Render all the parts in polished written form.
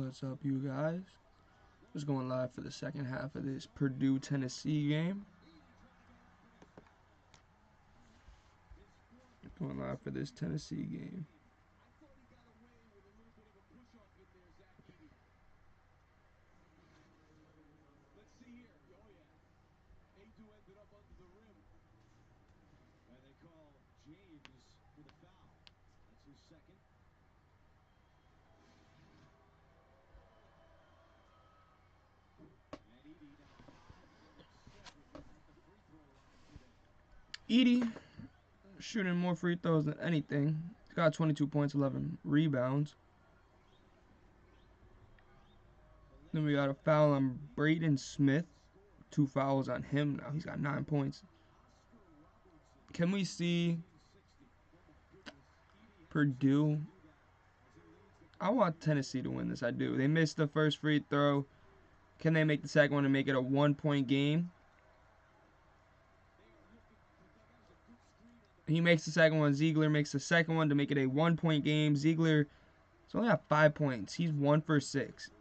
What's up, you guys? Just going live for the second half of this Purdue Tennessee game. Going live for this Tennessee game. Edie shooting more free throws than anything. He's got 22 points, 11 rebounds. Then we got a foul on Braden Smith. 2 fouls on him now. He's got 9 points. Can we see Purdue? I want Tennessee to win this. I do. They missed the first free throw. Can they make the second one and make it a 1-point game? He makes the second one. Ziegler makes the second one to make it a 1-point game. Ziegler has only got 5 points. He's 1 for 6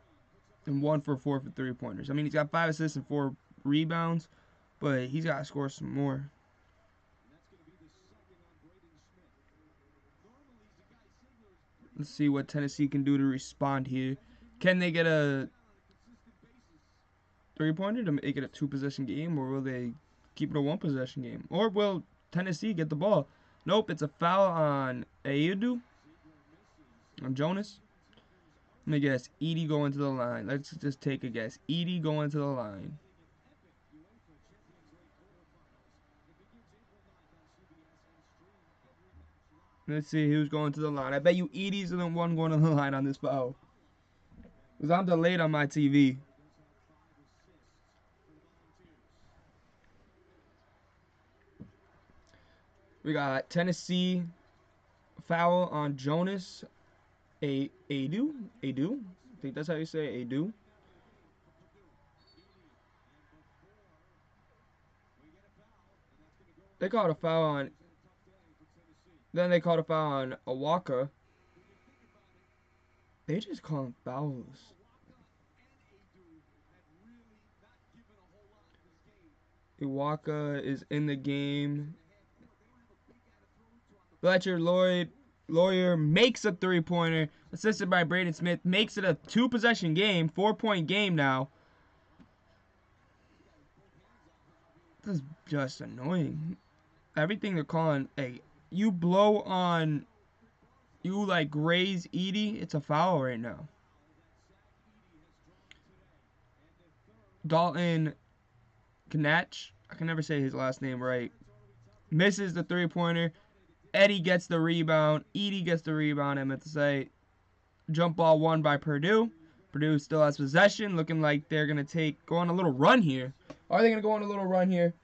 and 1 for 4 for 3-pointers. I mean, he's got 5 assists and 4 rebounds, but he's got to score some more. Let's see what Tennessee can do to respond here. Can they get a 3-pointer to make it a 2-possession game, or will they keep it a 1-possession game? Or will Tennessee get the ball? Nope, it's a foul on Aidoo. On Jonas. Let me guess. Edie going to the line. Let's just take a guess. Edie going to the line. Let's see who's going to the line. I bet you Edie's the one going to the line on this foul. Because I'm delayed on my TV. We got Tennessee foul on Jonas Aidoo. I think that's how you say Aidoo. They called a foul on. Then they called a foul on Awaka. They just call him fouls. Awaka is in the game. Fletcher Lawyer makes a 3-pointer, assisted by Braden Smith, makes it a 2-possession game, 4-point game now. This is just annoying. Everything they're calling, hey, you blow on, you like graze Edie, it's a foul right now. Dalton Knatch, I can never say his last name right, misses the 3-pointer. Eddie gets the rebound. Edie gets the rebound, I meant to say. Jump ball won by Purdue. Purdue still has possession, looking like they're going to go on a little run here. Are they going to go on a little run here?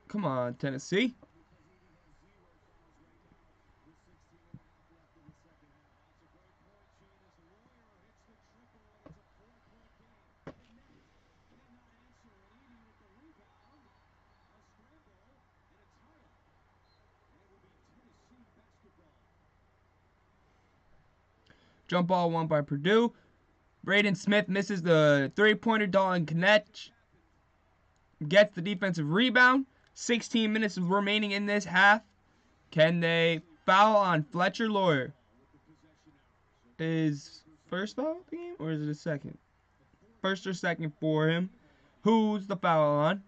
Come on, Tennessee. Jump ball won by Purdue. Braden Smith misses the 3-pointer. Dalton Knetch gets the defensive rebound. 16 minutes remaining in this half. Can they foul on Fletcher Lawyer? Is first foul of the game, or is it a second? First or second for him. Who's the foul on?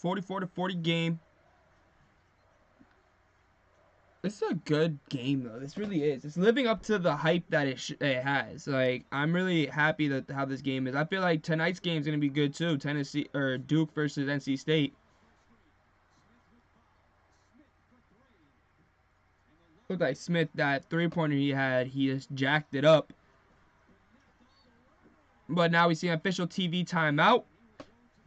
.44-40 game. This is a good game, though. This really is. It's living up to the hype that it has. Like, I'm really happy that how this game is. I feel like tonight's game is going to be good, too. Tennessee, or Duke versus NC State. Looked like Smith, that 3-pointer he had, he just jacked it up. But now we see an official TV timeout.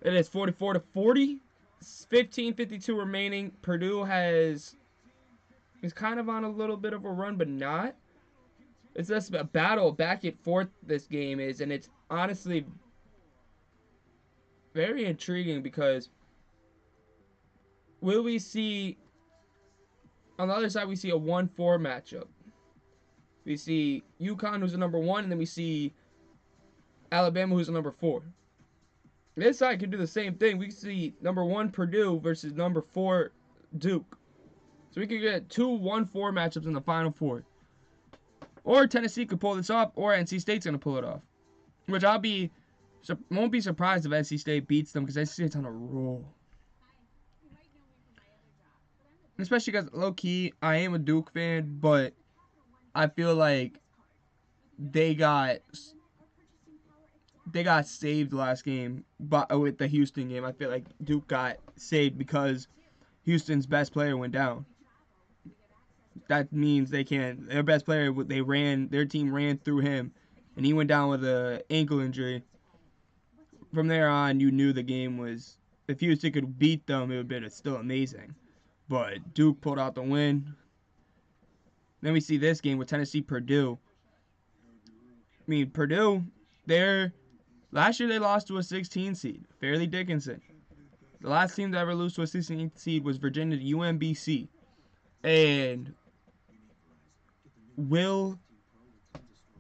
It is 44-40. 15:52 remaining. Purdue is kind of on a little bit of a run, but not. It's just a battle back and forth this game is, and it's honestly very intriguing because will we see, on the other side, we see a 1-4 matchup. We see UConn, who's the number 1, and then we see Alabama, who's the number 4. This side could do the same thing. We see number 1 Purdue versus number 4 Duke. So we could get 2 1-4 matchups in the Final Four. Or Tennessee could pull this off, or NC State's going to pull it off. Which won't be surprised if NC State beats them, because NC State's on a roll. Especially because, low-key, I am a Duke fan, but I feel like they got saved last game with the Houston game. I feel like Duke got saved because Houston's best player went down. That means they can't. Their best player, their team ran through him, and he went down with an ankle injury. From there on, you knew the game was. If Houston could beat them, it would have been still amazing. But Duke pulled out the win. Then we see this game with Tennessee-Purdue. I mean, Purdue, last year they lost to a 16 seed, Fairleigh Dickinson. The last team to ever lose to a 16 seed was Virginia UMBC. And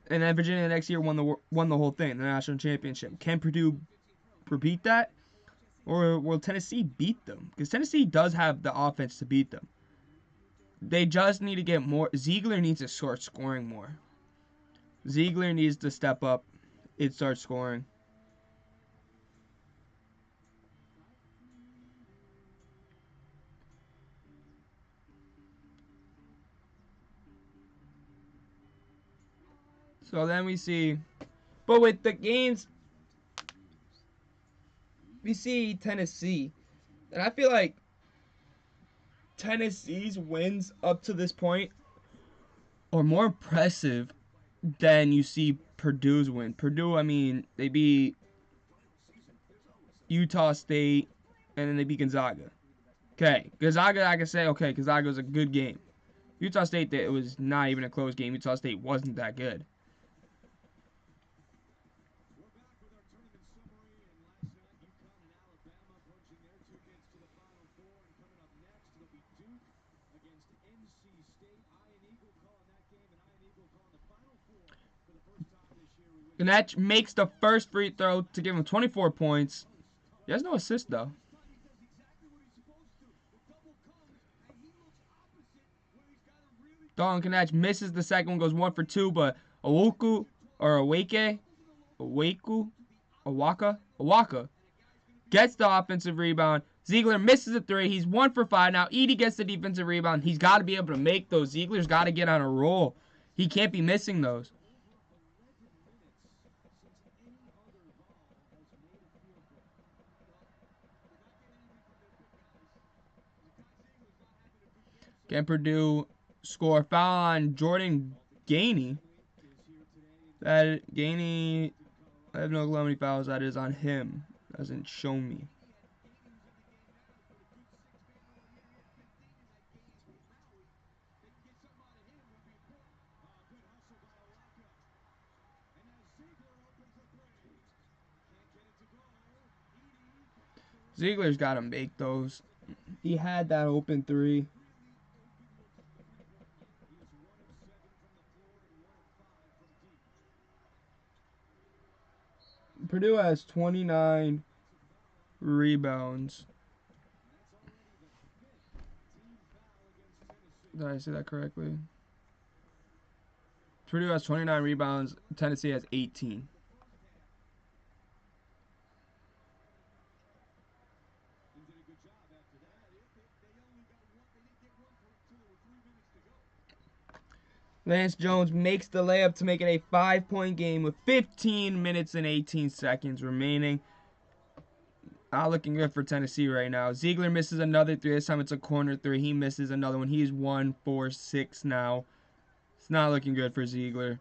then Virginia next year won the whole thing, the national championship. Can Purdue repeat that? Or will Tennessee beat them? Because Tennessee does have the offense to beat them. They just need to get more. Ziegler needs to start scoring more. Ziegler needs to step up and start scoring. So then we see, but with the games, we see Tennessee, and I feel like Tennessee's wins up to this point are more impressive than you see Purdue's win. Purdue, I mean, they beat Utah State, and then they beat Gonzaga. Okay, Gonzaga, I can say, okay, Gonzaga was a good game. Utah State, it was not even a close game. Utah State wasn't that good. Gnatch makes the first free throw to give him 24 points. He has no assist, though. Dalton Gnatch misses the second one, goes 1 for 2, but Awaka gets the offensive rebound. Ziegler misses a 3. He's 1 for 5 now. Edey gets the defensive rebound. He's got to be able to make those. Ziegler's got to get on a roll. He can't be missing those. Can Purdue score? Foul on Jordan Gainey. Gainey, I have no clue how many fouls that is on him. Doesn't show me. Ziegler's got to make those. He had that open 3. Purdue has 29 rebounds. Did I say that correctly? Purdue has 29 rebounds. Tennessee has 18. Lance Jones makes the layup to make it a 5-point game with 15 minutes and 18 seconds remaining. Not looking good for Tennessee right now. Ziegler misses another 3. This time it's a corner 3. He misses another one. He's 1 for 6 now. It's not looking good for Ziegler.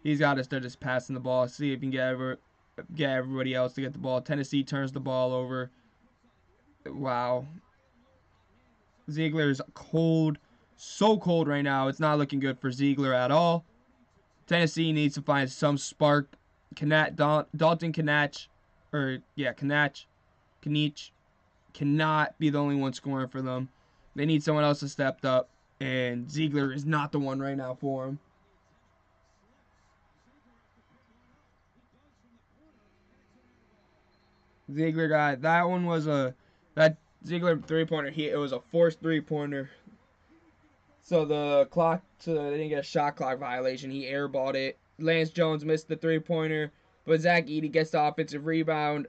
He's got to start just passing the ball. See if he can get everybody else to get the ball. Tennessee turns the ball over. Wow. Ziegler's cold. So cold right now. It's not looking good for Ziegler at all. Tennessee needs to find some spark. Dalton Kaniech cannot be the only one scoring for them. They need someone else to step up, and Ziegler is not the one right now for him. Ziegler got that one was that Ziegler 3-pointer. It was a forced 3-pointer. So they didn't get a shot clock violation. He airballed it. Lance Jones missed the 3-pointer, but Zach Edey gets the offensive rebound.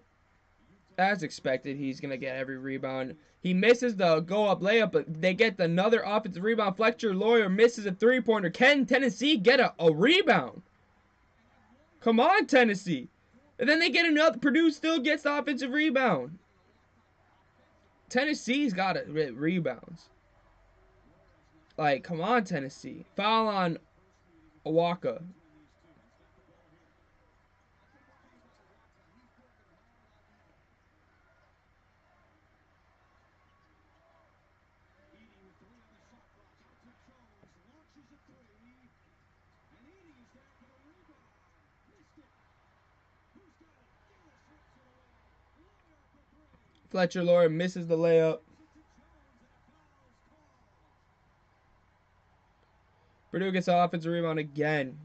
As expected, he's gonna get every rebound. He misses the go-up layup, but they get another offensive rebound. Fletcher Lawyer misses a 3-pointer. Can Tennessee get a rebound? Come on, Tennessee. And then they get another. Purdue still gets the offensive rebound. Tennessee's got rebounds. Like, come on, Tennessee. Foul on Awaka. Fletcher Lawyer misses the layup. Purdue gets the offensive rebound again.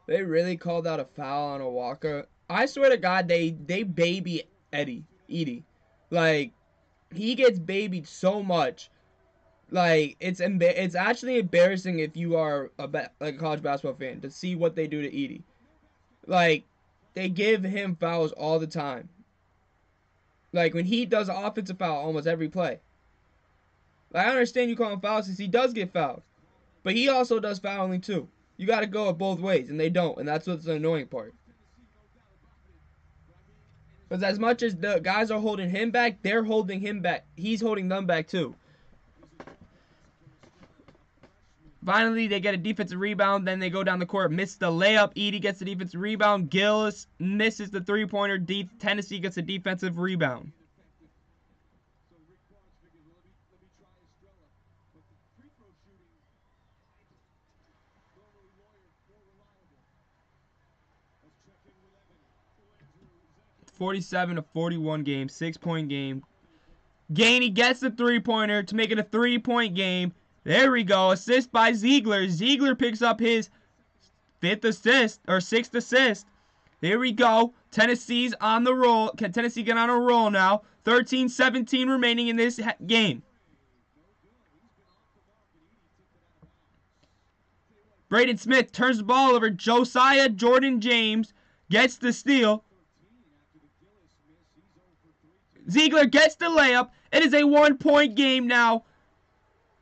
They really called out a foul on Awaka. I swear to God, they baby Edey. Like, he gets babied so much. Like, it's actually embarrassing if you are like a college basketball fan to see what they do to Edey. Like, they give him fouls all the time. Like, when he does an offensive foul almost every play. Like, I understand you call him fouls since he does get fouled. But he also does fouling too. You got to go it both ways, and they don't. And that's what's the annoying part. Because as much as the guys are holding him back, they're holding him back. He's holding them back too. Finally, they get a defensive rebound. Then they go down the court, miss the layup. Edey gets the defensive rebound. Gillis misses the 3-pointer. Tennessee gets a defensive rebound. (47-41) game, 6-point game. Gainey gets the 3-pointer to make it a 3-point game. There we go. Assist by Ziegler. Ziegler picks up his 6th assist. Here we go. Tennessee's on the roll. Can Tennessee get on a roll now? 13-17 remaining in this game. Braden Smith turns the ball over. Josiah Jordan James gets the steal. Ziegler gets the layup. It is a 1-point game now.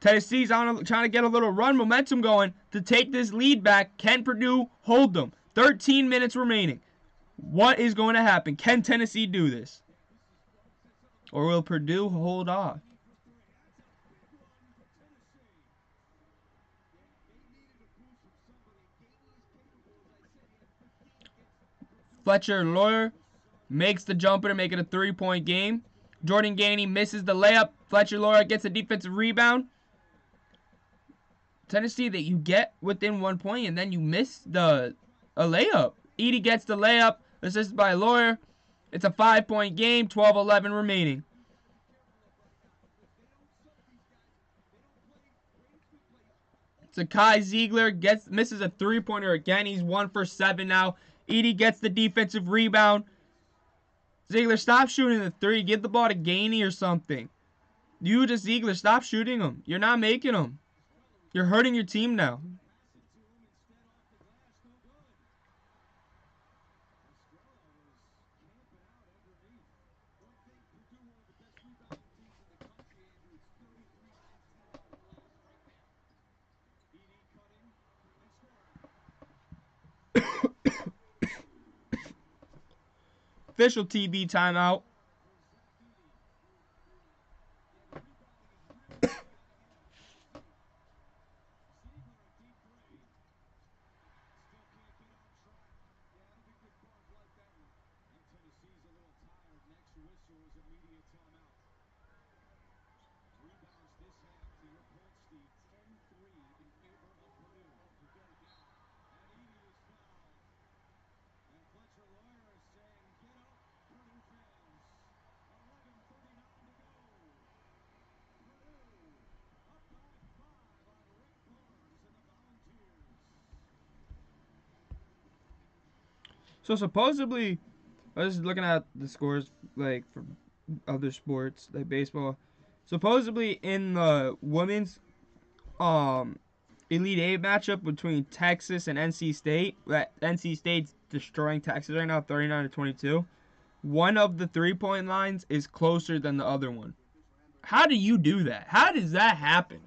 Tennessee's trying to get a little run momentum going to take this lead back. Can Purdue hold them? 13 minutes remaining. What is going to happen? Can Tennessee do this? Or will Purdue hold off? Fletcher Lawyer makes the jumper to make it a 3-point game. Jordan Gainey misses the layup. Fletcher Lawyer gets a defensive rebound. Tennessee, that you get within 1 point and then you miss a layup. Edey gets the layup, assisted by Lawyer. It's a 5-point game, 12-11 remaining. Sakai Ziegler misses a 3-pointer again. He's 1 for 7 now. Edey gets the defensive rebound. Ziegler, stop shooting the 3. Give the ball to Gainey or something. You just Ziegler, stop shooting them. You're not making them. You're hurting your team now. Official TV timeout. So supposedly, I was looking at the scores like for other sports like baseball. Supposedly in the women's um Elite Eight matchup between Texas and NC State, that NC State's destroying Texas right now, 39-22. One of the 3-point lines is closer than the other one. How do you do that? How does that happen?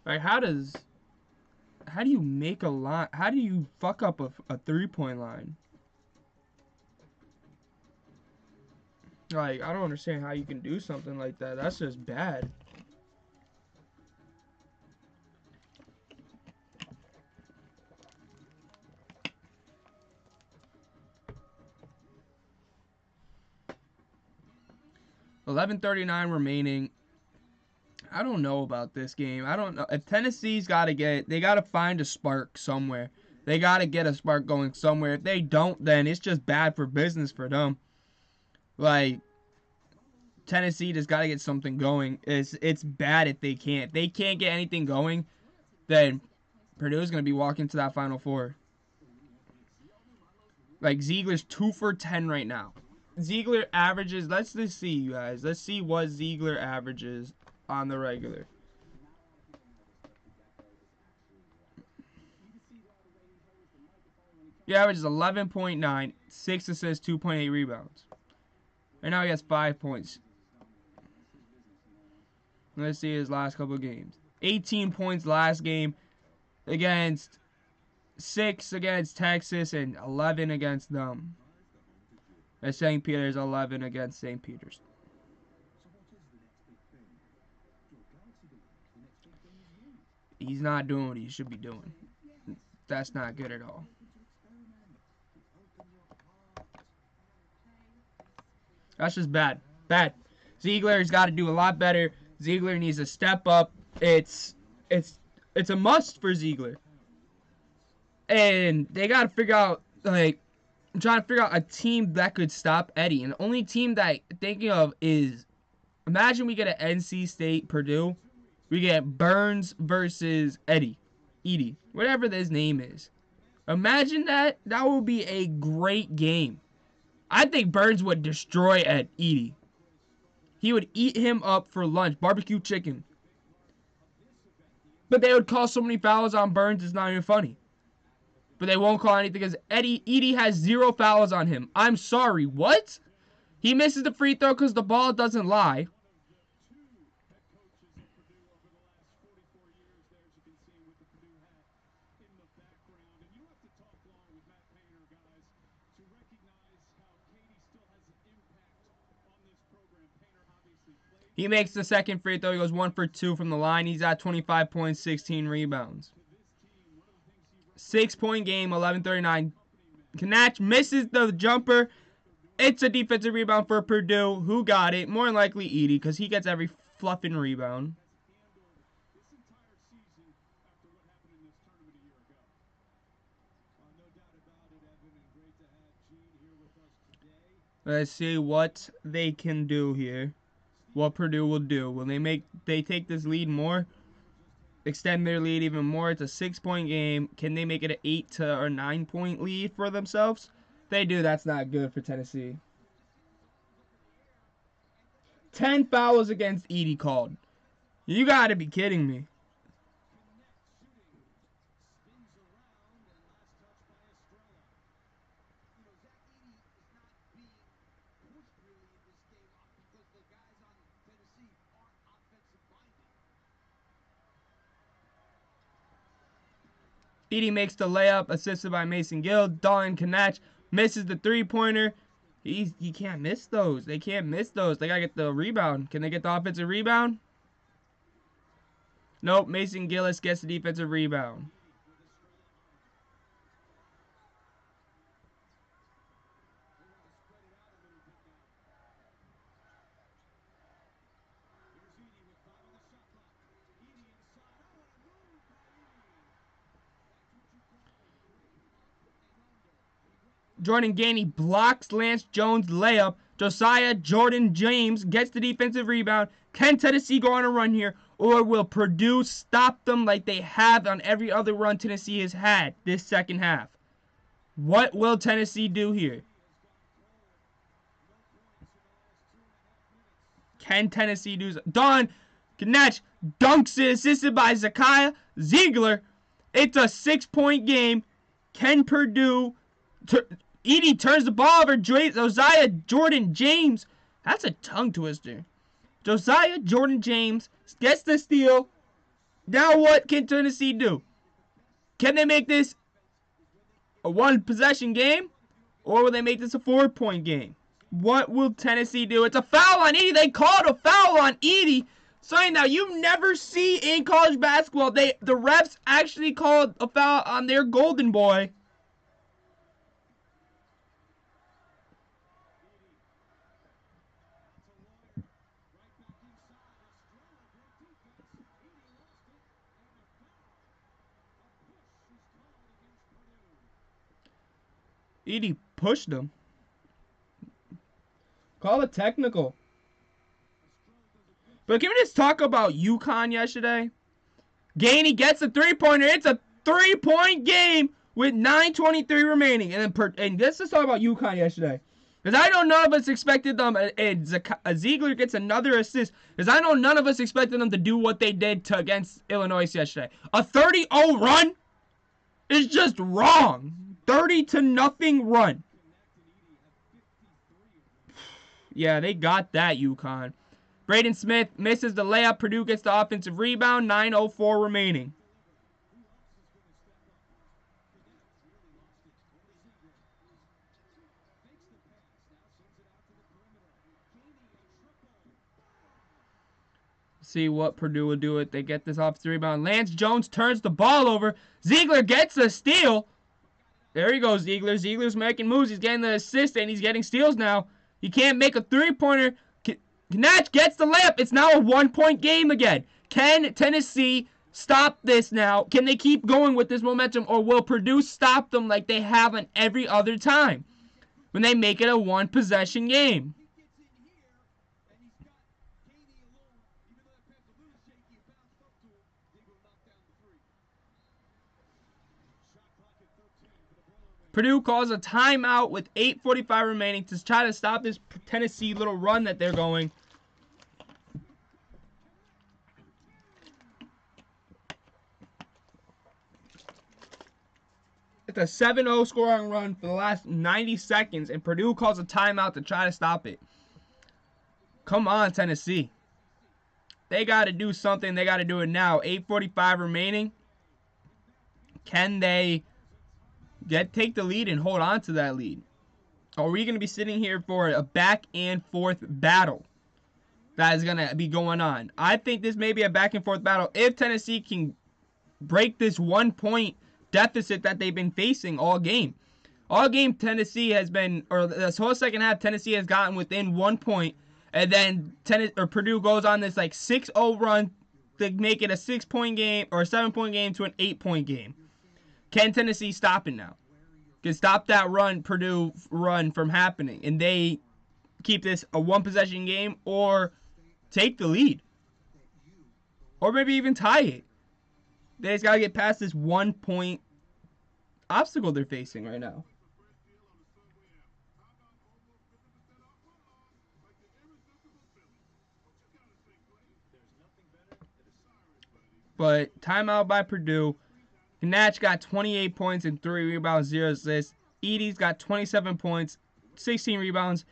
Like how do you make a line? How do you fuck up a 3-point line? Like I don't understand how you can do something like that. That's just bad. $11:39 remaining. I don't know about this game. I don't know if Tennessee's got to they got to find a spark somewhere. They got to get a spark going somewhere. If they don't, then it's just bad for business for them. Like Tennessee just got to get something going. It's bad if they can't. If they can't get anything going, then Purdue's gonna be walking to that Final Four. Like Ziegler's 2 for 10 right now. Ziegler averages. Let's just see, you guys. Let's see what Ziegler averages on the regular. He averages 11.9, 6 assists, 2.8 rebounds. And now he has 5 points. Let's see his last couple of games. 18 points last game against 6 against Texas and 11 against them. And St. Peter's 11 against St. Peter's. He's not doing what he should be doing. That's not good at all. That's just bad. Bad. Ziegler's got to do a lot better. Ziegler needs to step up. It's a must for Ziegler. And they got to figure out, like, I'm trying to figure out a team that could stop Eddie. And the only team that I'm thinking of is, imagine we get an NC State Purdue. We get Burns versus Edie, whatever his name is. Imagine that. That would be a great game. I think Burns would destroy Edie. He would eat him up for lunch. Barbecue chicken. But they would call so many fouls on Burns, it's not even funny. But they won't call anything because Edie has 0 fouls on him. I'm sorry, what? He misses the free throw because the ball doesn't lie. He makes the second free throw. He goes 1 for 2 from the line. He's at 25 points, 16 rebounds. 6-point game, 11:39. Knatch misses the jumper. It's a defensive rebound for Purdue. Who got it? More than likely Edie, because he gets every fluffing rebound. Let's see what they can do here. What Purdue will do. Will they take this lead more? Extend their lead even more. It's a 6-point game. Can they make it an 8 or 9-point lead for themselves? If they do, that's not good for Tennessee. 10 fouls against Edie called. You gotta be kidding me. Edie makes the layup, assisted by Mason Gill. Dalton Knatch misses the 3-pointer. He can't miss those. They can't miss those. They gotta get the rebound. Can they get the offensive rebound? Nope, Mason Gillis gets the defensive rebound. Jordan Gainey blocks Lance Jones' layup. Josiah Jordan James gets the defensive rebound. Can Tennessee go on a run here, or will Purdue stop them like they have on every other run Tennessee has had this second half? What will Tennessee do here? Can Tennessee do so? Don Knetch dunks it, assisted by Zakiya Ziegler. It's a 6-point game. Can Purdue... Edey turns the ball over. Josiah Jordan James. That's a tongue twister. Josiah Jordan James gets the steal. Now what can Tennessee do? Can they make this a one-possession game? Or will they make this a 4-point game? What will Tennessee do? It's a foul on Edey. They called a foul on Edey. Something that you never see in college basketball. The refs actually called a foul on their golden boy. Edey pushed him. Call it technical. But can we just talk about UConn yesterday? Gainey gets a three-pointer. It's a 3-point game with 9:23 remaining. And let's just talk about UConn yesterday. Because I know none of us expected them. And Ziegler gets another assist. Because I know none of us expected them to do what they did against Illinois yesterday. A 30-0 run is just wrong. 30-0 run. Yeah, they got that, UConn. Braden Smith misses the layup. Purdue gets the offensive rebound. 9:04 remaining. See what Purdue will do if they get this offensive rebound. Lance Jones turns the ball over. Ziegler gets a steal. There he goes, Ziegler. Ziegler's making moves. He's getting the assist, and he's getting steals now. He can't make a three-pointer. Knatch gets the layup. It's now a 1-point game again. Can Tennessee stop this now? Can they keep going with this momentum, or will Purdue stop them like they have on every other time when they make it a one-possession game? Purdue calls a timeout with 8:45 remaining to try to stop this Tennessee little run that they're going. It's a 7-0 scoring run for the last 90 seconds, and Purdue calls a timeout to try to stop it. Come on, Tennessee. They got to do something. They got to do it now. 8:45 remaining. Can they take the lead and hold on to that lead? Or are we going to be sitting here for a back and forth battle that is going to be going on? I think this may be a back and forth battle if Tennessee can break this 1-point deficit that they've been facing all game. All game Tennessee has been, or this whole second half, Tennessee has gotten within 1 point, and then Purdue goes on this like 6-0 run to make it a 6-point game or a 7-point game to an 8-point game. Can Tennessee stop it now? Can stop that run, Purdue run from happening, and they keep this a one-possession game or take the lead? Or maybe even tie it. They just got to get past this 1-point obstacle they're facing right now. But timeout by Purdue. Knatch got 28 points and 3 rebounds, 0 assists. Edey's got 27 points, 16 rebounds,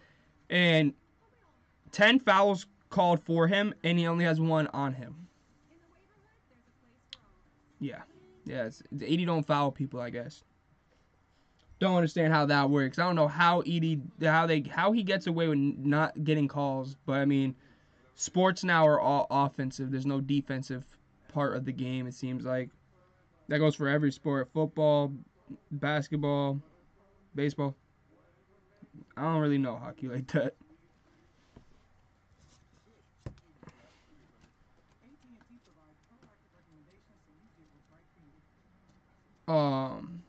and 10 fouls called for him, and he only has 1 on him. Yeah. Edey don't foul people, I guess. Don't understand how that works. I don't know how how he gets away with not getting calls, but I mean, sports now are all offensive. There's no defensive part of the game, it seems like. That goes for every sport. Football, basketball, baseball. I don't really know hockey like that. Um,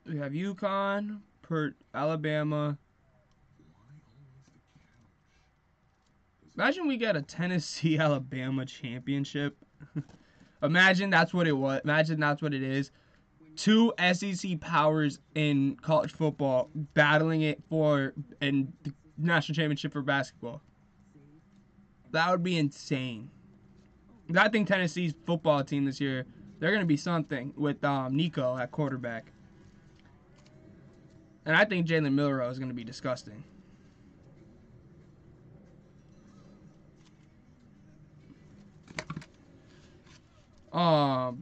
we have UConn, Alabama. Imagine we get a Tennessee Alabama championship. Imagine that's what it was. Imagine that's what it is. Two SEC powers in college football battling it for the national championship for basketball. That would be insane. I think Tennessee's football team this year, they're going to be something with Nico at quarterback. And I think Jalen Milroe is going to be disgusting. Now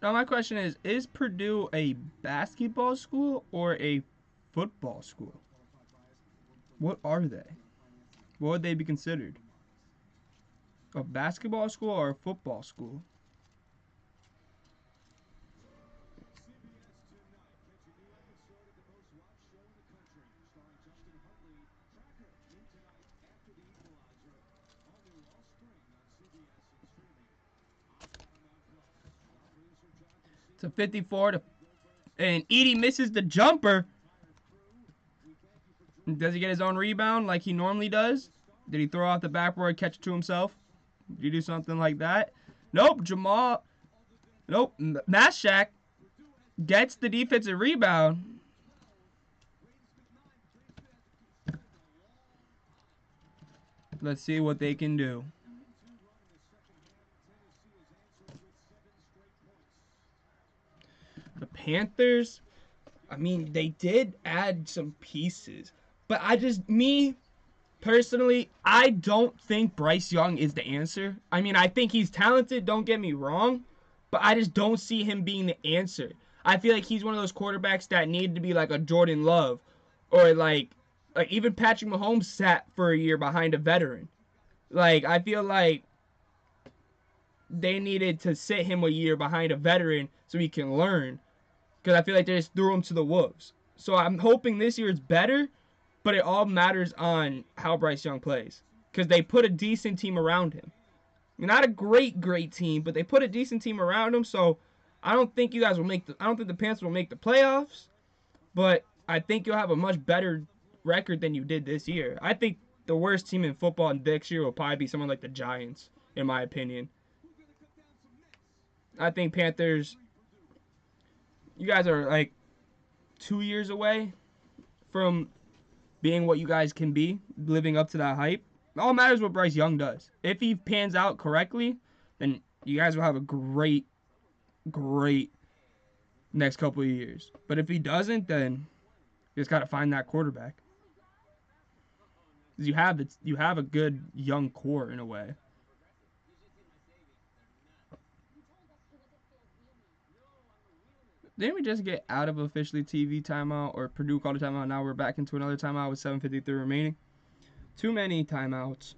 my question is Purdue a basketball school or a football school? What are they? What would they be considered? A basketball school or a football school? It's a 54 to, and Edie misses the jumper. Does he get his own rebound like he normally does? Did he throw off the backboard, catch it to himself? Did you do something like that? Nope. Jamal. Nope. Mashak gets the defensive rebound. Let's see what they can do. The Panthers, I mean, they did add some pieces. But me personally, I don't think Bryce Young is the answer. I mean, I think he's talented, don't get me wrong. But I just don't see him being the answer. I feel like he's one of those quarterbacks that need to be like a Jordan Love. Or like even Patrick Mahomes sat for a year behind a veteran. Like, I feel like they needed to sit him a year behind a veteran so he can learn. Because I feel like they just threw him to the wolves. So I'm hoping this year is better, but it all matters on how Bryce Young plays. Because they put a decent team around him. Not a great team, but they put a decent team around him. So I don't think you guys will I don't think the Panthers will make the playoffs, but I think you'll have a much better record than you did this year. I think the worst team in football next year will probably be someone like the Giants, in my opinion. I think Panthers, you guys are like 2 years away from being what you guys can be, living up to that hype. All matters what Bryce Young does. If he pans out correctly, then you guys will have a great next couple of years. But if he doesn't, then you just got to find that quarterback. You have a good young core in a way. Didn't we just get out of officially TV timeout, or Purdue called a timeout? Now we're back into another timeout with 7:53 remaining. Too many timeouts.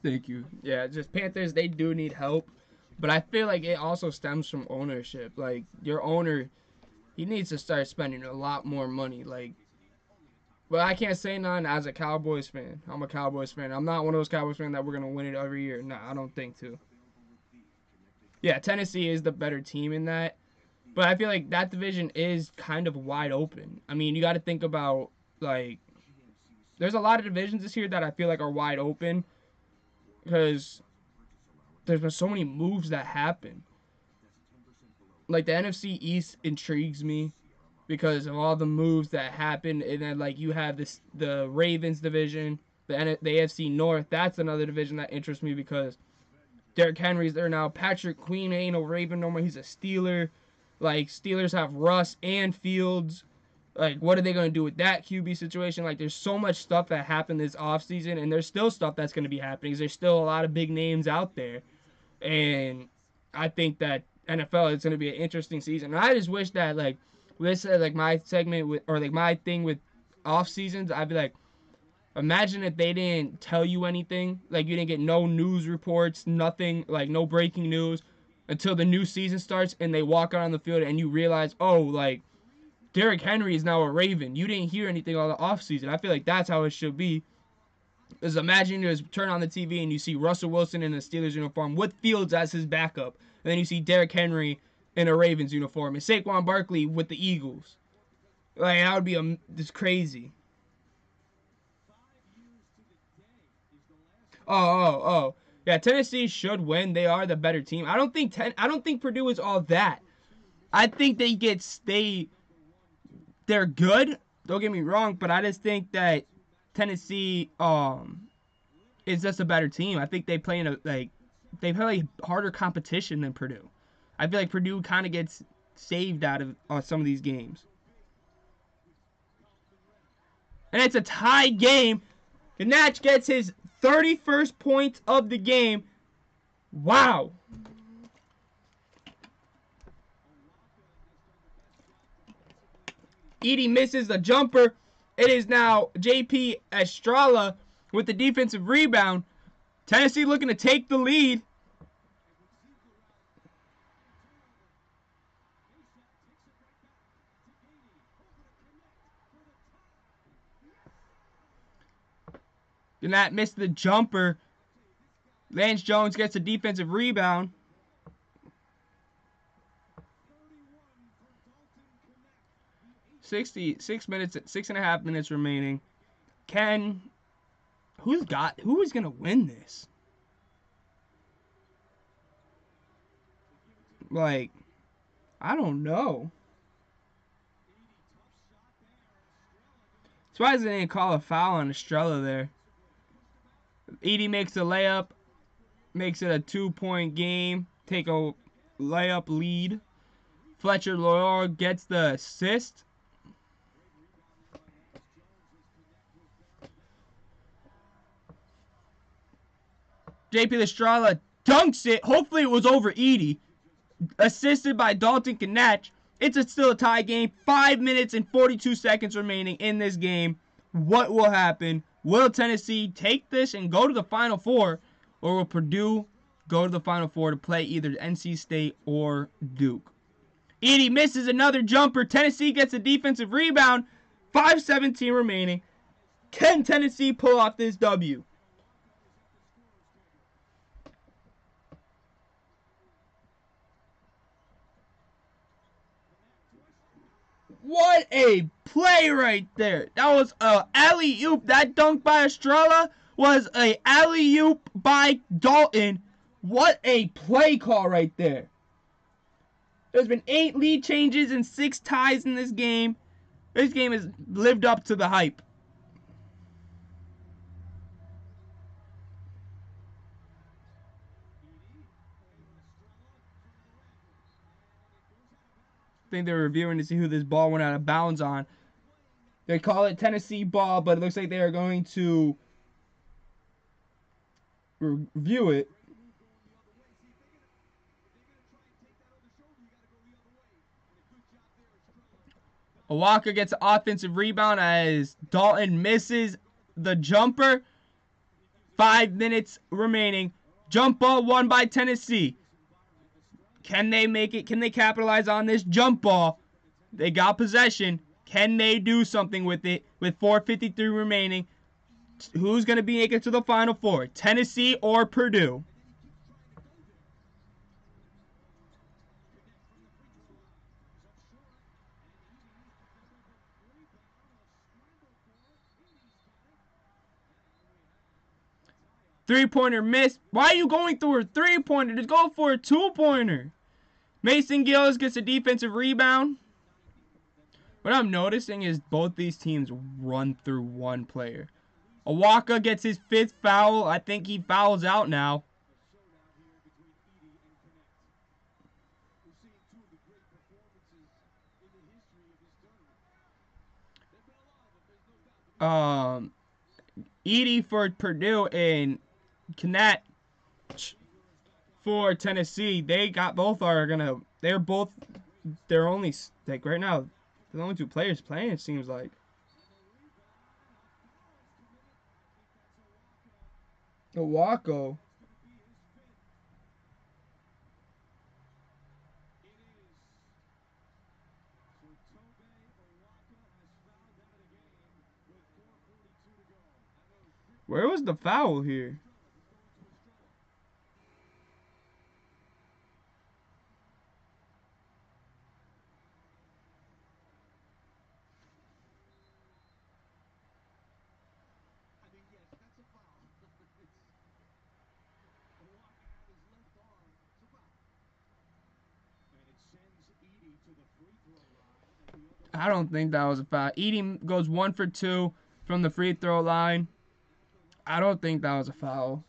Thank you. Yeah, just Panthers, they do need help. But I feel like it also stems from ownership. Like, your owner, he needs to start spending a lot more money. Like, but I can't say none as a Cowboys fan. I'm a Cowboys fan. I'm not one of those Cowboys fans that we're going to win it every year. Nah, I don't think so. Yeah, Tennessee is the better team in that. But I feel like that division is kind of wide open. I mean, you got to think about, like, there's a lot of divisions this year that I feel like are wide open because there's been so many moves that happen. Like the NFC East intrigues me because of all the moves that happen, and then like you have the Ravens division, the AFC North. That's another division that interests me because Derrick Henry's there now. Patrick Queen ain't no Raven no more. He's a Steeler. Like Steelers have Russ and Fields. Like, what are they going to do with that QB situation? Like, there's so much stuff that happened this offseason, and there's still stuff that's going to be happening. There's still a lot of big names out there. And I think that NFL is going to be an interesting season. And I just wish that, like, this, like, my segment with, or, like, my thing with off seasons, I'd be like, imagine if they didn't tell you anything. Like, you didn't get no news reports, nothing, like, no breaking news until the new season starts, and they walk out on the field, and you realize, oh, like, Derrick Henry is now a Raven. You didn't hear anything all the offseason. I feel like that's how it should be. Is imagine you just turn on the TV and you see Russell Wilson in a Steelers uniform with Fields as his backup. And then you see Derrick Henry in a Ravens uniform. And Saquon Barkley with the Eagles. Like, that would be just crazy. Oh. Yeah, Tennessee should win. They are the better team. I don't think Purdue is all that. I think they're good. Don't get me wrong, but I just think that Tennessee is just a better team. I think they play they play harder competition than Purdue. I feel like Purdue kind of gets saved out of some of these games. And it's a tie game. Gnatch gets his 31st point of the game. Wow. Edey misses the jumper. It is now J.P. Estrella with the defensive rebound. Tennessee looking to take the lead. Gannett missed the jumper. Lance Jones gets a defensive rebound. Six minutes, 6.5 minutes remaining. Who is gonna win this? Like, I don't know. Surprised they didn't call a foul on Estrella there. Edey makes a layup, makes it a 2-point game. Take a layup lead. Fletcher Loyola gets the assist. J.P. Estrella dunks it. Hopefully it was over Edey. Assisted by Dalton Gnatch. It's still a tie game. 5 minutes and 42 seconds remaining in this game. What will happen? Will Tennessee take this and go to the Final Four? Or will Purdue go to the Final Four to play either NC State or Duke? Edey misses another jumper. Tennessee gets a defensive rebound. 5:17 remaining. Can Tennessee pull off this W? What a play right there. That was a alley-oop. That dunk by Estrella was a alley-oop by Dalton. What a play call right there. There's been 8 lead changes and 6 ties in this game. This game has lived up to the hype. I think they're reviewing to see who this ball went out of bounds on. They call it Tennessee ball, but it looks like they are going to review it. Walker gets an offensive rebound as Dalton misses the jumper. 5 minutes remaining. Jump ball won by Tennessee. Can they make it? Can they capitalize on this jump ball? They got possession. Can they do something with it with 4:53 remaining? Who's going to be making it to the Final Four? Tennessee or Purdue? 3-pointer missed. Why are you going through a 3-pointer? Just go for a 2-pointer. Mason Gillis gets a defensive rebound. What I'm noticing is both these teams run through one player. Awaka gets his 5th foul. I think he fouls out now. Edie for Purdue and Knatt for Tennessee. They're only, like, right now, the only 2 players playing, it seems like. Awako. Where was the foul here? I don't think that was a foul. Edie goes 1 for 2 from the free throw line. I don't think that was a foul.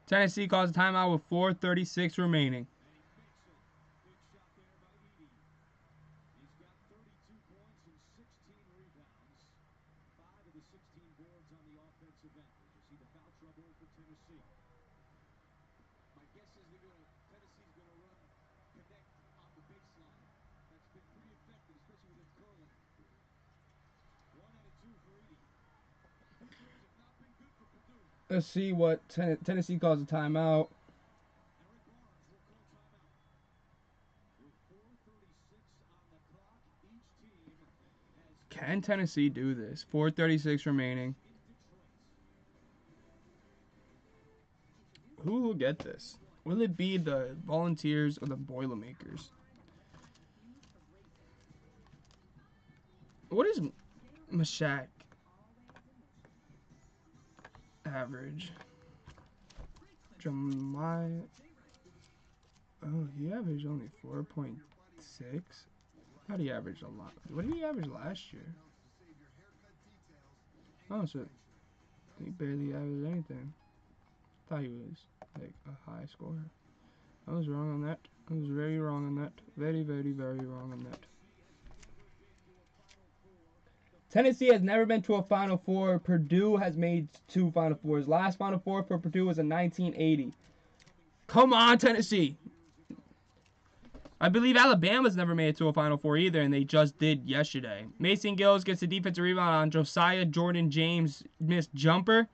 Tennessee calls a timeout with 4:36 remaining. Let's see what Tennessee calls a timeout. Can Tennessee do this? 4:36 remaining. Who will get this? Will it be the Volunteers or the Boilermakers? What is Mashak average? Jeremiah. Oh, he averaged only 4.6. I thought he averaged a lot. What did he average last year? Oh, so he barely averaged anything. I thought he was like a high scorer. I was wrong on that. I was very wrong on that. Very, very, very wrong on that. Tennessee has never been to a Final Four. Purdue has made 2 Final Fours. Last Final Four for Purdue was in 1980. Come on, Tennessee. I believe Alabama's never made it to a Final Four either, and they just did yesterday. Mason Gillis gets a defensive rebound on Josiah Jordan James' missed jumper.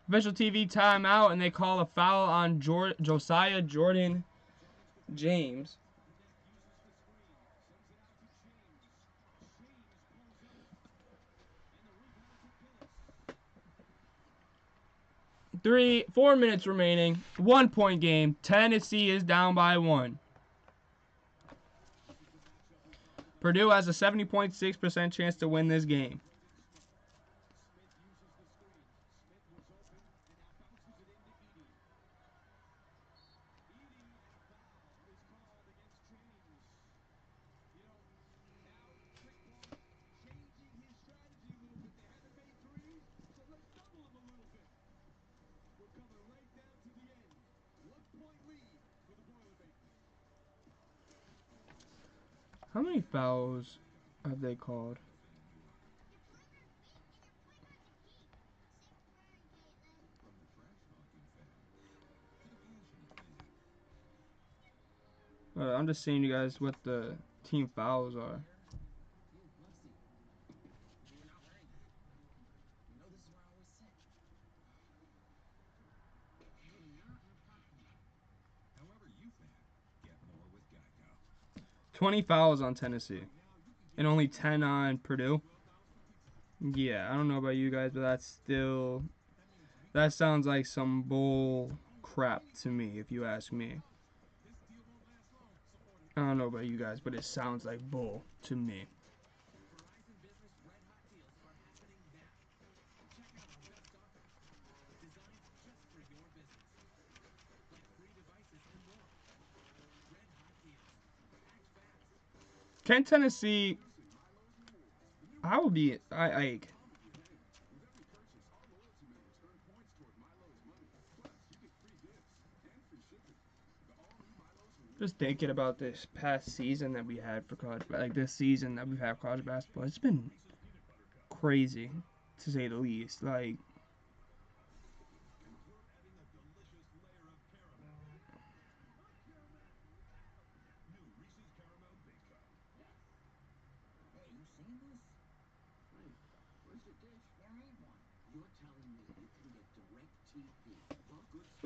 Official TV timeout, and they call a foul on Josiah Jordan James. Four minutes remaining. 1-point game. Tennessee is down by 1. Purdue has a 70.6% chance to win this game. How many fouls have they called? I'm just seeing you guys what the team fouls are. 20 fouls on Tennessee and only 10 on Purdue. Yeah, I don't know about you guys, but that sounds like some bull crap to me, if you ask me. I don't know about you guys, but it sounds like bull to me. Can Tennessee? I will be. I just thinking about this past season that we had for college, like this season that we've had college basketball. It's been crazy, to say the least. Like,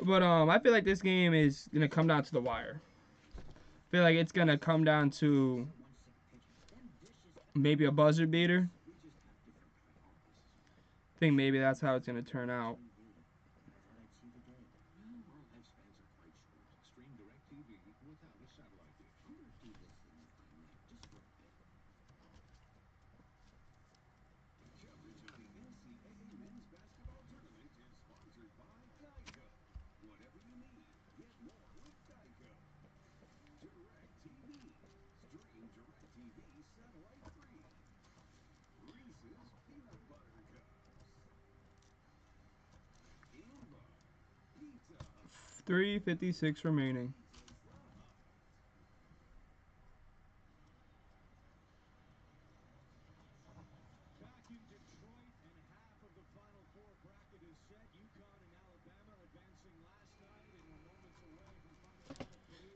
but I feel like this game is gonna come down to the wire. I feel like it's gonna come down to maybe a buzzer beater. I think maybe that's how it's gonna turn out. .356 remaining.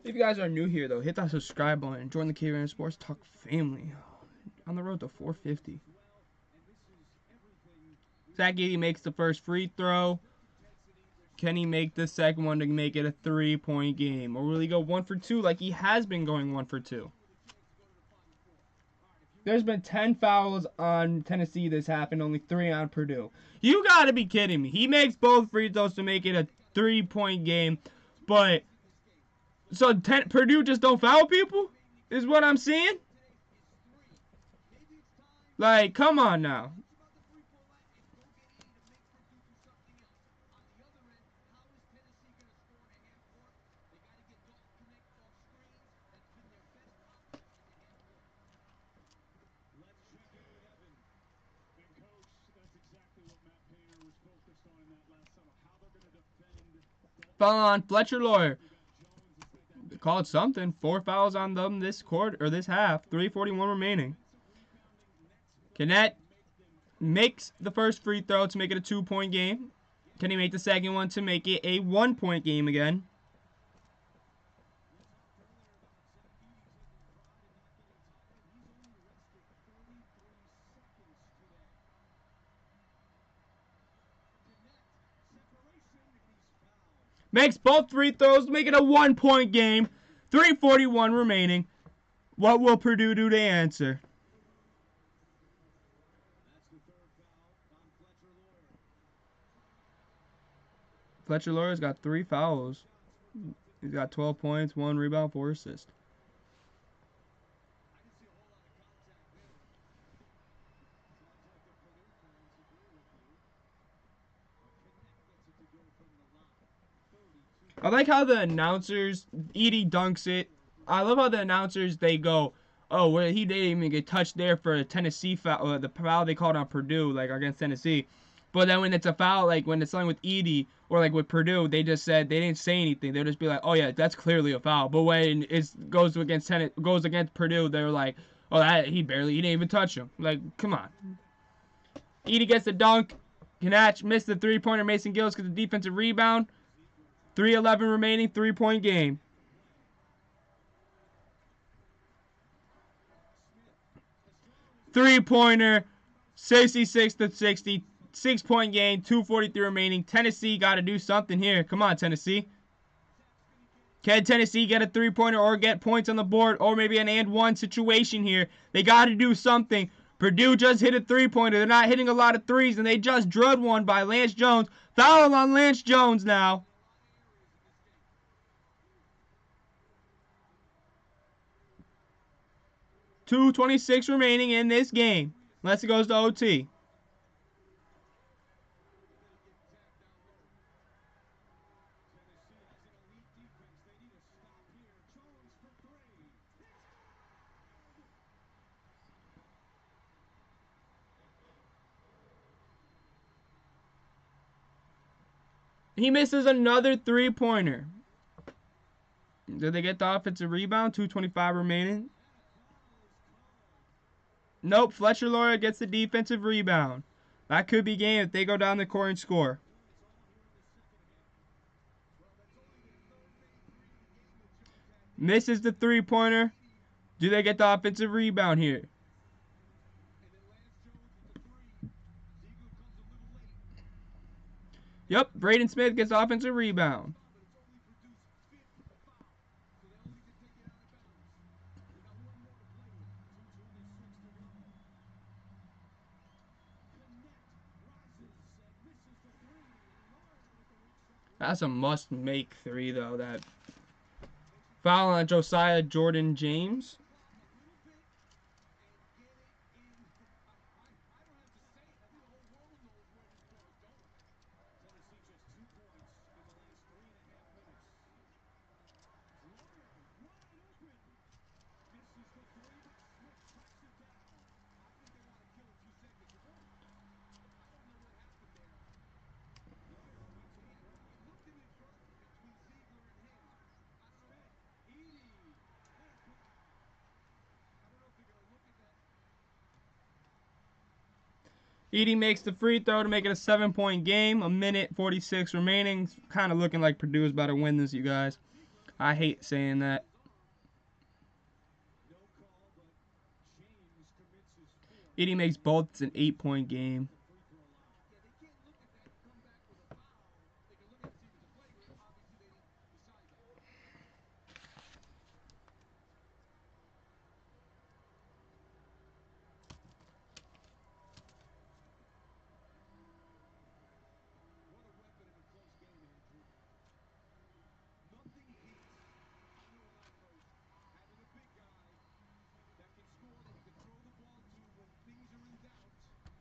If you guys are new here, though, hit that subscribe button and join the K-Rand Sports Talk family. On the road to 450. Zach Edey makes the first free throw. Can he make the second one to make it a 3-point game? Or will he go 1 for 2 like he has been going 1 for 2? There's been 10 fouls on Tennessee this happened, only 3 on Purdue. You gotta be kidding me. He makes both free throws to make it a 3-point game. But, so Purdue just don't foul people? Is what I'm seeing? Like, come on now. Foul on Fletcher Lawyer. They called something. 4 fouls on them this quarter or this half. 3:41 remaining. Kennett makes the first free throw to make it a 2-point game. Can he make the second one to make it a 1-point game again? Makes both free throws to make it a 1-point game. 3:41 remaining. What will Purdue do to answer? Fletcher Lawyer's got 3 fouls. He's got 12 points, 1 rebound, 4 assists. I like how the announcers, Edey dunks it. I love how the announcers, they go, oh, well, he didn't even get touched there for a Tennessee foul, the foul they called on Purdue, like against Tennessee. But then when it's a foul, like when it's something with Edey or like with Purdue, they just said they didn't say anything. They'll just be like, oh yeah, that's clearly a foul. But when it goes against Purdue, they're like, oh, he didn't even touch him. Like, come on. Edey gets the dunk. Kennett missed the 3-pointer. Mason Gillis gets the defensive rebound. 3:11 remaining, 3-point game. Three-pointer, 66-60, 6-point game, 2:43 remaining. Tennessee got to do something here. Come on, Tennessee. Can Tennessee get a three-pointer or get points on the board or maybe an and-one situation here? They got to do something. Purdue just hit a three-pointer. They're not hitting a lot of threes, and they just drilled one by Lance Jones. Foul on Lance Jones now. .226 remaining in this game. Unless it goes to OT. He misses another three-pointer. Did they get the offensive rebound? .225 remaining. Nope, Fletcher Laura gets the defensive rebound. That could be game if they go down the court and score. Misses the three-pointer. Do they get the offensive rebound here? Yep, Braden Smith gets offensive rebound. That's a must-make three, though. That foul on Josiah Jordan James. Edey makes the free throw to make it a 7-point game. A minute 46 remaining. Kind of looking like Purdue is about to win this, you guys. I hate saying that. Edey makes both. It's an 8-point game.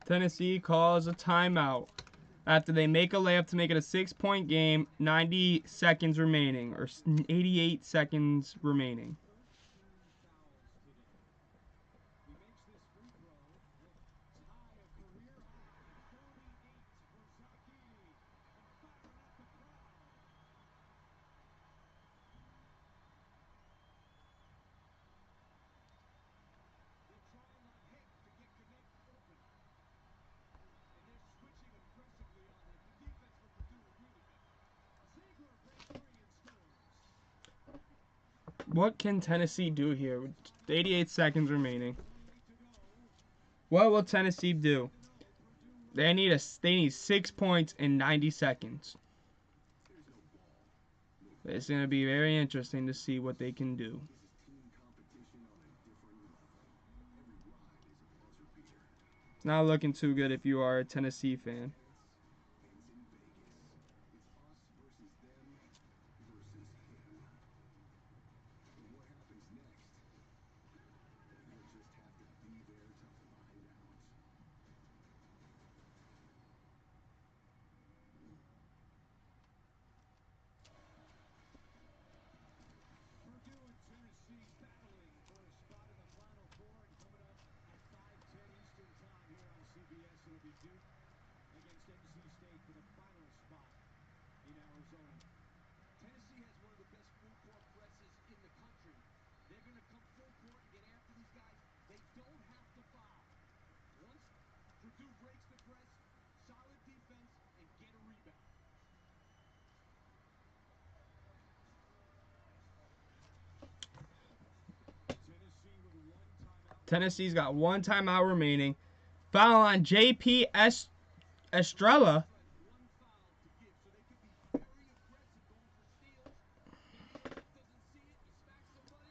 Tennessee calls a timeout after they make a layup to make it a 6-point game. 90 seconds remaining, or 88 seconds remaining. What can Tennessee do here with 88 seconds remaining? What will Tennessee do? They need 6 points in 90 seconds. It's going to be very interesting to see what they can do. It's not looking too good if you are a Tennessee fan. Tennessee's got 1 timeout remaining. Foul on J.P. Estrella.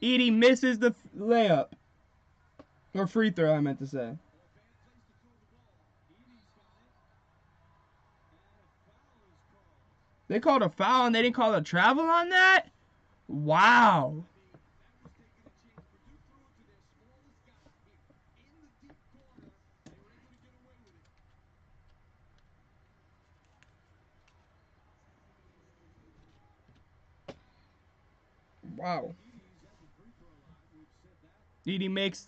Edie misses the layup. Or free throw, I meant to say. They called a foul and they didn't call a travel on that? Wow. Wow. Edie makes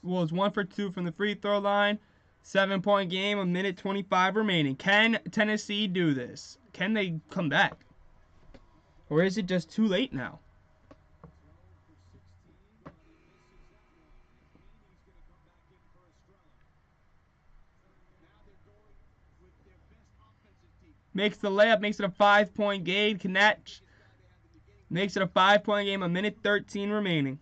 was 1 for 2 from the free throw line. 7-point game, a minute 25 remaining. Can Tennessee do this? Can they come back? Or is it just too late now? Makes the layup, makes it a 5-point game. Knatch makes it a 5-point game, a minute 13 remaining.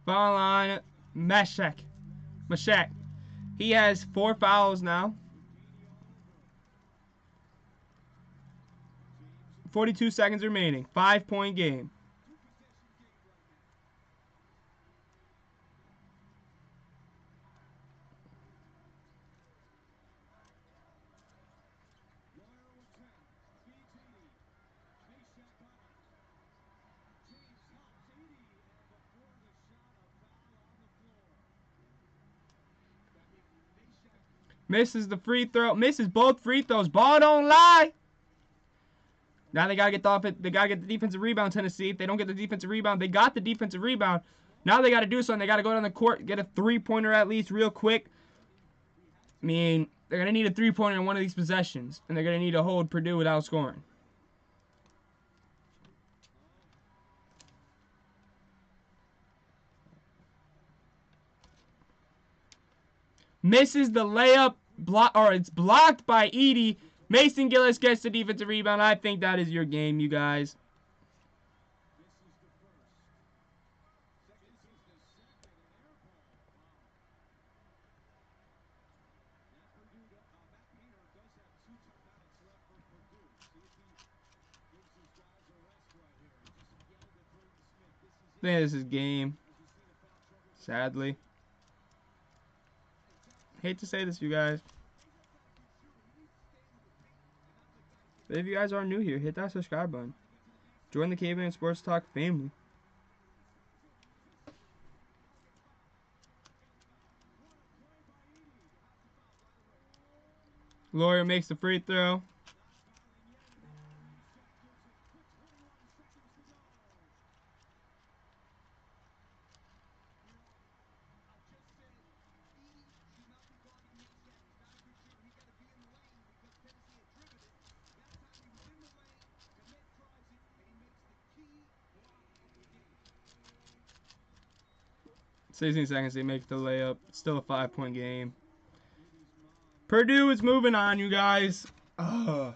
Foul line, Mashak. He has 4 fouls now. 42 seconds remaining. 5-point game. Misses the free throw. Misses both free throws. Ball don't lie. Now they gotta get the defensive rebound, Tennessee. If they don't get the defensive rebound, they got the defensive rebound. Now they gotta do something. They gotta go down the court, get a 3-pointer at least real quick. I mean, they're gonna need a 3-pointer in one of these possessions. And they're gonna need to hold Purdue without scoring. Misses the layup, it's blocked by Edie. Mason Gillis gets the defensive rebound. I think that is your game, you guys. I think this is game. Sadly. Hate to say this, you guys. But if you guys are new here, hit that subscribe button. Join the Caveman Sports Talk family. Lawyer makes the free throw. "16 seconds, they make the layup. Still a 5-point game. Purdue is moving on, you guys. Ugh.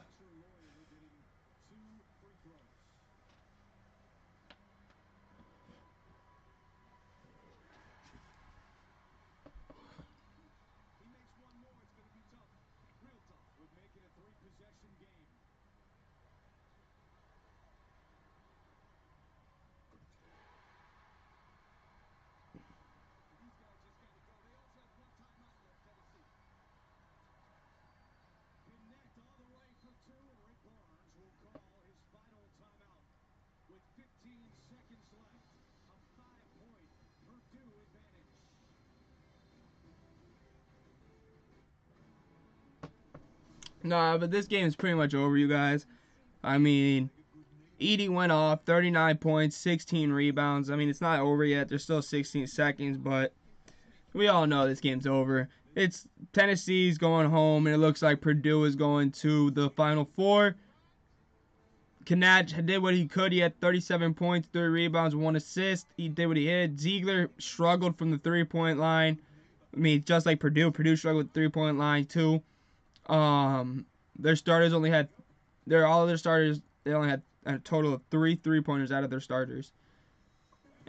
Nah, but this game is pretty much over, you guys. I mean, Edie went off, 39 points, 16 rebounds. I mean, it's not over yet. There's still 16 seconds, but we all know this game's over. It's Tennessee's going home, and it looks like Purdue is going to the Final Four. Knatch did what he could. He had 37 points, 3 rebounds, 1 assist. He did what he did. Ziegler struggled from the 3-point line. I mean, just like Purdue. Purdue struggled with 3-point line too. Their starters only had all of their starters. They only had a total of 3-pointers out of their starters.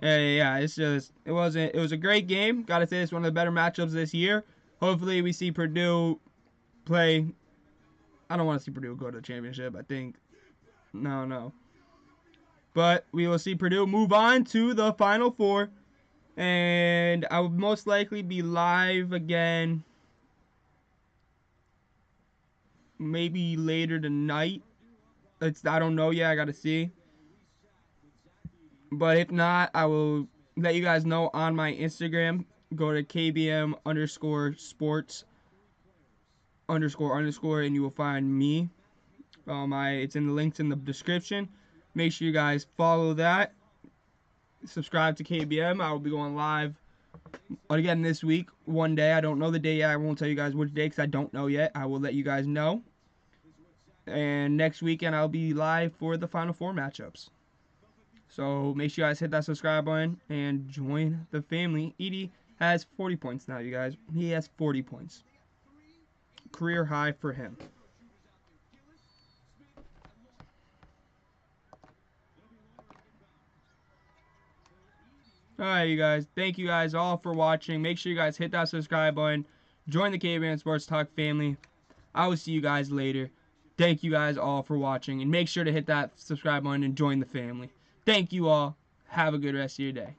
Yeah, it's just it was a great game. Gotta say, it's one of the better matchups this year. Hopefully, we see Purdue play. I don't want to see Purdue go to the championship. I think no. But we will see Purdue move on to the Final Four, and I will most likely be live again. Maybe later tonight. I don't know yet. I gotta see. But if not, I will let you guys know on my Instagram. Go to KBM_sports __, and you will find me. It's in the links in the description. Make sure you guys follow that. Subscribe to KBM. I will be going live again this week. One day. I don't know the day yet. I won't tell you guys which day because I don't know yet. I will let you guys know. And next weekend, I'll be live for the Final Four matchups. So make sure you guys hit that subscribe button and join the family. Edie has 40 points now, you guys. He has 40 points. Career high for him. Alright, you guys. Thank you guys all for watching. Make sure you guys hit that subscribe button. Join the KBN Sports Talk family. I will see you guys later. Thank you guys all for watching. And make sure to hit that subscribe button and join the family. Thank you all. Have a good rest of your day.